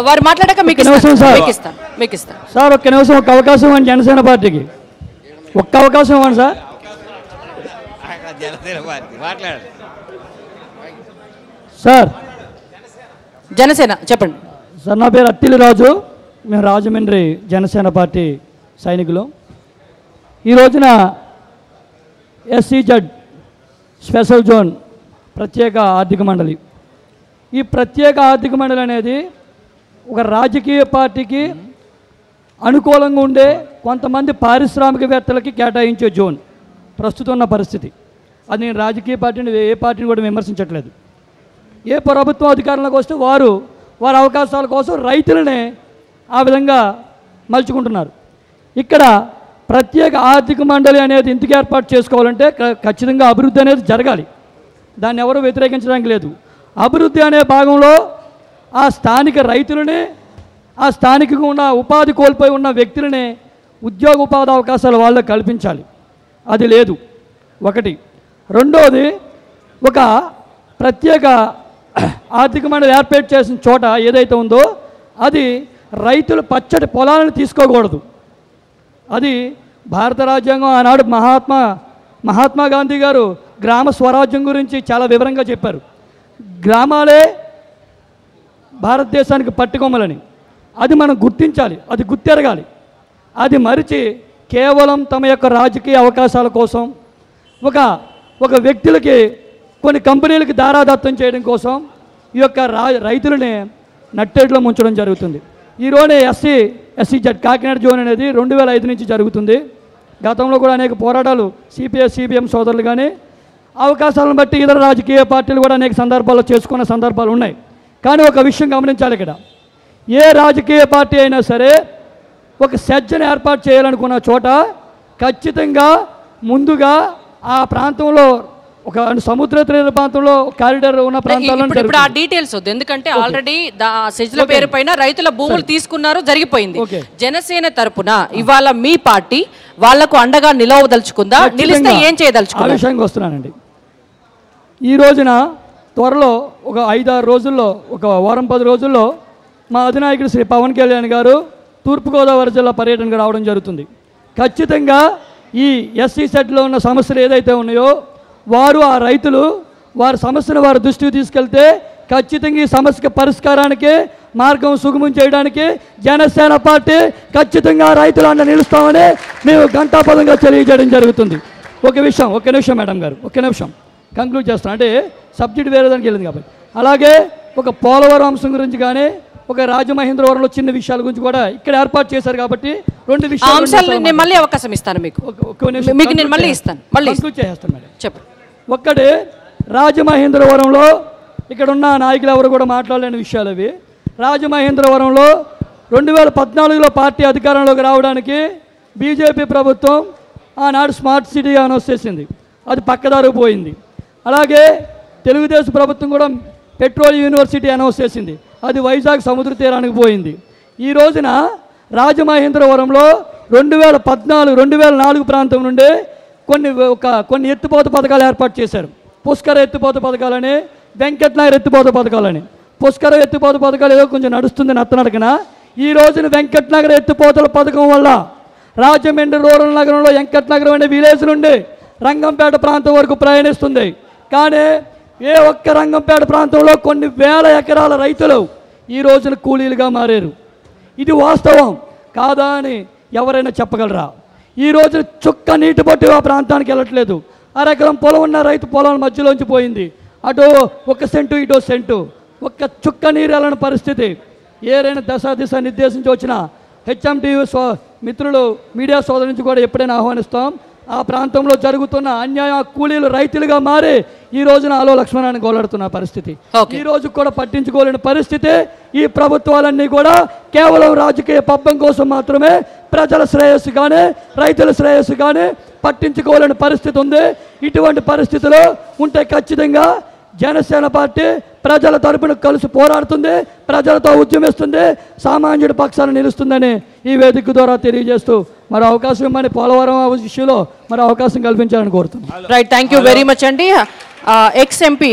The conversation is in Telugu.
వారు మాట్లాడాక మీకు ఇస్తాను సార్. ఒక్క నిమిషం, ఒక్క అవకాశం ఇవ్వండి జనసేన పార్టీకి, ఒక్క అవకాశం ఇవ్వండి సార్. సార్ జనసేన చెప్పండి సార్. నా పేరు అత్తిలి రాజు, మేము రాజమండ్రి జనసేన పార్టీ సైనికులు. ఈ రోజున SEZ స్పెషల్ జోన్ ప్రత్యేక ఆర్థిక మండలి, ఈ ప్రత్యేక ఆర్థిక మండలి అనేది ఒక రాజకీయ పార్టీకి అనుకూలంగా ఉండే కొంతమంది పారిశ్రామికవేత్తలకి కేటాయించే జోన్ ప్రస్తుతం ఉన్న పరిస్థితి. అది నేను రాజకీయ పార్టీని ఏ పార్టీని కూడా విమర్శించట్లేదు. ఏ ప్రభుత్వం అధికారంలోకి వస్తే వారి అవకాశాల కోసం రైతులనే ఆ విధంగా మలుచుకుంటున్నారు. ఇక్కడ ప్రత్యేక ఆర్థిక మండలి అనేది ఎందుకు ఏర్పాటు చేసుకోవాలంటే ఖచ్చితంగా అభివృద్ధి అనేది జరగాలి, దాన్ని ఎవరు వ్యతిరేకించడానికి లేదు. అభివృద్ధి అనే భాగంలో ఆ స్థానిక రైతులని, ఆ స్థానికంగా ఉన్న ఉపాధి కోల్పోయి ఉన్న వ్యక్తులని ఉద్యోగ ఉపాధి అవకాశాలు వాళ్ళకి కల్పించాలి. అది లేదు ఒకటి. రెండోది, ఒక ప్రత్యేక ఆర్థిక మండలి ఏర్పాటు చేసిన చోట ఏదైతే ఉందో అది రైతులు పచ్చటి పొలాలను తీసుకోకూడదు. అది భారత రాజ్యాంగం ఆనాడు మహాత్మా గాంధీ గారు గ్రామ స్వరాజ్యం గురించి చాలా వివరంగా చెప్పారు. గ్రామాలే భారతదేశానికి పట్టుకొమ్మలని, అది మనం గుర్తించాలి, అది గుర్తెరగాలి. అది మరిచి కేవలం తమ యొక్క రాజకీయ అవకాశాల కోసం ఒక వ్యక్తులకి కొన్ని కంపెనీలకి దారాదత్తం చేయడం కోసం ఈ యొక్క రైతులని నట్టేట్లో ముంచడం జరుగుతుంది. ఈరోజు SEZ కాకినాడ జోన్ అనేది 2005 నుంచి జరుగుతుంది. గతంలో కూడా అనేక పోరాటాలు CPI CPM సోదరులు కానీ అవకాశాలను బట్టి ఇతర రాజకీయ పార్టీలు కూడా అనేక సందర్భాల్లో చేసుకున్న సందర్భాలు ఉన్నాయి. కానీ ఒక విషయం గమనించాలి, ఇక్కడ ఏ రాజకీయ పార్టీ అయినా సరే ఒక సెజ్జను ఏర్పాటు చేయాలనుకున్న చోట ఖచ్చితంగా ముందుగా ఆ ప్రాంతంలో ఒక సముద్ర తీర ప్రాంతంలో కారిడార్ ఉన్న ప్రాంతాల్లో ఇప్పుడు ఆ డీటెయిల్స్ వద్దు, ఎందుకంటే ఆల్రెడీ సెజ్ల పేరు పైన రైతుల భూములు తీసుకున్నారు, జరిగిపోయింది. జనసేన తరపున ఇవాళ మీ పార్టీ వాళ్లకు అండగా నిలవదలుచుకుందా, నిలిస్తే ఏం చేయదలుచుకుందా? ఆ విషయానికి వస్తున్నానండి. ఈ రోజున త్వరలో ఒక 5-6 రోజుల్లో, ఒక వారం 10 రోజుల్లో మా అధినాయకుడు శ్రీ పవన్ కళ్యాణ్ గారు తూర్పుగోదావరి జిల్లా పర్యటనకు రావడం జరుగుతుంది. ఖచ్చితంగా ఈ SEZలో ఉన్న సమస్యలు ఏదైతే ఉన్నాయో ఆ రైతులు వారి సమస్యను వారి దృష్టికి తీసుకెళ్తే ఖచ్చితంగా ఈ సమస్యకి పరిష్కారానికి మార్గం సుగమం చేయడానికి జనసేన పార్టీ ఖచ్చితంగా రైతుల అండ నిలుస్తామని మేము ఘంటాపదంగా తెలియజేయడం జరుగుతుంది. ఒక్క నిమిషం మేడం గారు, ఒక్క నిమిషం కంక్లూడ్ చేస్తాను. అంటే సబ్జెక్ట్ వేరే దానికి వెళ్ళింది కాబట్టి. అలాగే ఒక పోలవరం అంశం గురించి కానీ ఒక రాజమహేంద్రవరంలో చిన్న విషయాల గురించి కూడా ఇక్కడ ఏర్పాటు చేశారు కాబట్టి 2 విషయాలు నేను మళ్ళీ అవకాశం ఇస్తాను మీకు. నేను మళ్ళీ ఇస్తాను, కంక్లూడ్ చేస్తాను మేడం. చెప్పండి. ఒక్కటి, రాజమహేంద్రవరంలో ఇక్కడ ఉన్న నాయకులు ఎవరు కూడా మాట్లాడలేని విషయాలు అవి. రాజమహేంద్రవరంలో 2014లో పార్టీ అధికారంలోకి రావడానికి బీజేపీ ప్రభుత్వం ఆనాడు స్మార్ట్ సిటీ అనౌన్స్ చేసింది, అది పక్కదారు పోయింది. అలాగే తెలుగుదేశం ప్రభుత్వం కూడా పెట్రోల్ యూనివర్సిటీ అనౌన్స్ చేసింది, అది వైజాగ్ సముద్ర తీరానికి పోయింది. ఈ రోజున రాజమహేంద్రవరంలో 2004 ప్రాంతం నుండి కొన్ని ఎత్తిపోత పథకాలు ఏర్పాటు చేశారు. పుష్కర ఎత్తిపోత పథకాలని, వెంకటనగర్ ఎత్తిపోత పథకాలని. పుష్కర ఎత్తిపోత పథకాలు ఏదో కొంచెం నడుస్తుంది నత్తనడకన. ఈ రోజున వెంకటనగర్ ఎత్తిపోతల పథకం వల్ల రాజమండ్రి రూరల్ నగరంలో వెంకటనగరం అనే విలేజ్ నుండి రంగంపేట ప్రాంతం వరకు ప్రయాణిస్తుంది. కానీ ఏ ఒక్క రంగంపేట ప్రాంతంలో కొన్ని వేల ఎకరాల రైతులు ఈ రోజున కూలీలుగా మారారు. ఇది వాస్తవం కాదా అని ఎవరైనా చెప్పగలరా? ఈ రోజు చుక్క నీటి పట్టు ఆ ప్రాంతానికి వెళ్ళట్లేదు. అరెకరం పొలం ఉన్న రైతు పొలం మధ్యలోంచి పోయింది. అటు 1 సెంటు ఇటు సెంటు, ఒక్క చుక్క నీరు వెళ్ళని పరిస్థితి. ఏదైనా దిశ నిర్దేశించి వచ్చిన HMTV మిత్రులు మీడియా సోదరు నుంచి కూడా ఎప్పుడైనా ఆహ్వానిస్తాం. ఆ ప్రాంతంలో జరుగుతున్న అన్యాయం కూలీలు రైతులుగా మారి ఈ రోజున ఆలో లక్ష్మణాన్ని గోలాడుతున్న పరిస్థితి. ఈ రోజు కూడా పట్టించుకోలేని పరిస్థితి. ఈ ప్రభుత్వాలన్నీ కూడా కేవలం రాజకీయ పబ్బం కోసం మాత్రమే ప్రజల శ్రేయస్సు కానీ రైతుల శ్రేయస్సు కానీ పట్టించుకోలేని పరిస్థితి ఉంది. ఇటువంటి పరిస్థితులు ఉంటే ఖచ్చితంగా జనసేన పార్టీ ప్రజల తరపున కలిసి పోరాడుతుంది, ప్రజలతో ఉద్యమిస్తుంది, సామాన్యుడి పక్షాన నిలుస్తుందని ఈ వేదిక ద్వారా తెలియజేస్తూ మరో అవకాశం ఇవ్వమని పోలవరం విషయంలో మరో అవకాశం కల్పించాలని కోరుతున్నాను. Right, thank you very much అండి. Ex MP